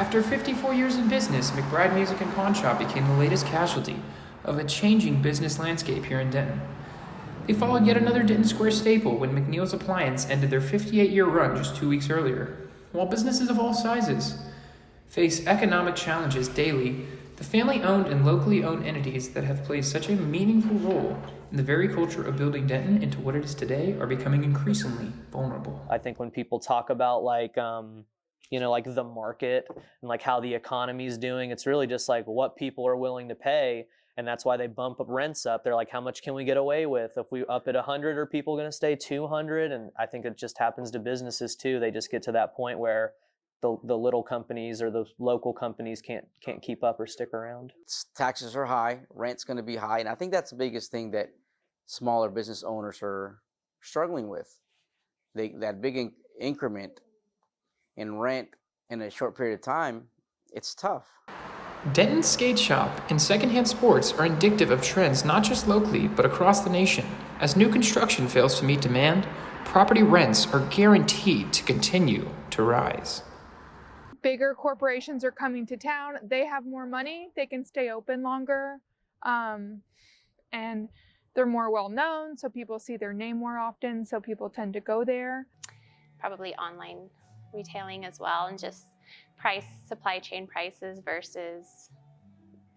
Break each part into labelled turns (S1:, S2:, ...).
S1: After 54 years in business, McBride Music and Pawn Shop became the latest casualty of a changing business landscape here in Denton. They followed yet another Denton Square staple when McNeil's Appliance ended their 58-year run just 2 weeks earlier. While businesses of all sizes face economic challenges daily, the family-owned and locally owned entities that have played such a meaningful role in the very culture of building Denton into what it is today are becoming increasingly vulnerable.
S2: I think when people talk about like the market and like how the economy is doing, it's really just like what people are willing to pay. And that's why they bump up rents up. They're like, how much can we get away with? If we up at 100, are people going to stay 200? And I think it just happens to businesses too. They just get to that point where the little companies or the local companies can't keep up or stick around.
S3: Taxes are high, rent's going to be high, and I think that's the biggest thing that smaller business owners are struggling with. That big increment in rent in a short period of time, it's tough.
S1: Denton's skate shop and secondhand sports are indicative of trends not just locally, but across the nation. As new construction fails to meet demand, property rents are guaranteed to continue to rise.
S4: Bigger corporations are coming to town. They have more money. They can stay open longer. And they're more well-known, so people see their name more often, so people tend to go there.
S5: Probably online retailing as well, and just supply chain prices versus,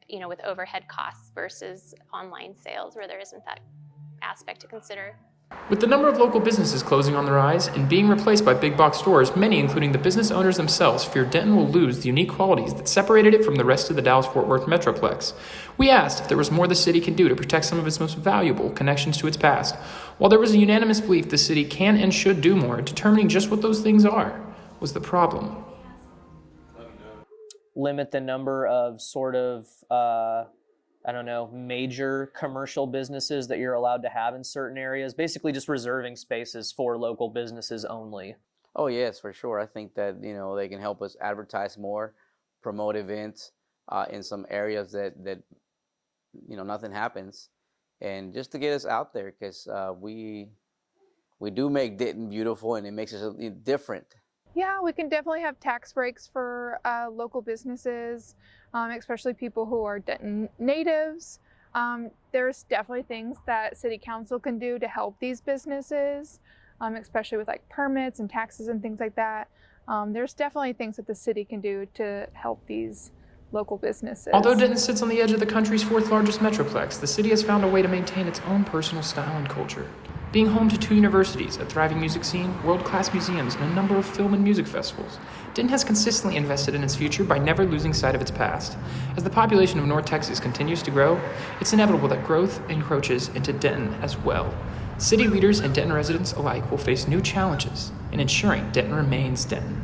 S5: with overhead costs versus online sales where there isn't that aspect to consider.
S1: With the number of local businesses closing on the rise and being replaced by big box stores, many, including the business owners themselves, fear Denton will lose the unique qualities that separated it from the rest of the Dallas-Fort Worth Metroplex. We asked if there was more the city can do to protect some of its most valuable connections to its past. While there was a unanimous belief the city can and should do more, determining just what those things are was the problem.
S2: Limit the number of major commercial businesses that you're allowed to have in certain areas. Basically just reserving spaces for local businesses only.
S3: Oh yes, for sure. I think that, they can help us advertise more, promote events in some areas that nothing happens. And just to get us out there, because we do make Denton beautiful and it makes us different.
S4: Yeah, we can definitely have tax breaks for local businesses, especially people who are Denton natives. There's definitely things that City Council can do to help these businesses, especially with like permits and taxes and things like that. There's definitely things that the city can do to help these local businesses.
S1: Although Denton sits on the edge of the country's fourth largest metroplex, the city has found a way to maintain its own personal style and culture. Being home to 2 universities, a thriving music scene, world-class museums, and a number of film and music festivals, Denton has consistently invested in its future by never losing sight of its past. As the population of North Texas continues to grow, it's inevitable that growth encroaches into Denton as well. City leaders and Denton residents alike will face new challenges in ensuring Denton remains Denton.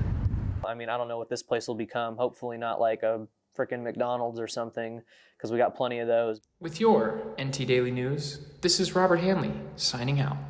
S2: I mean, I don't know what this place will become. Hopefully not like a frickin' McDonald's or something, because we got plenty of those.
S1: With your NT Daily News, this is Robert Hanley, signing out.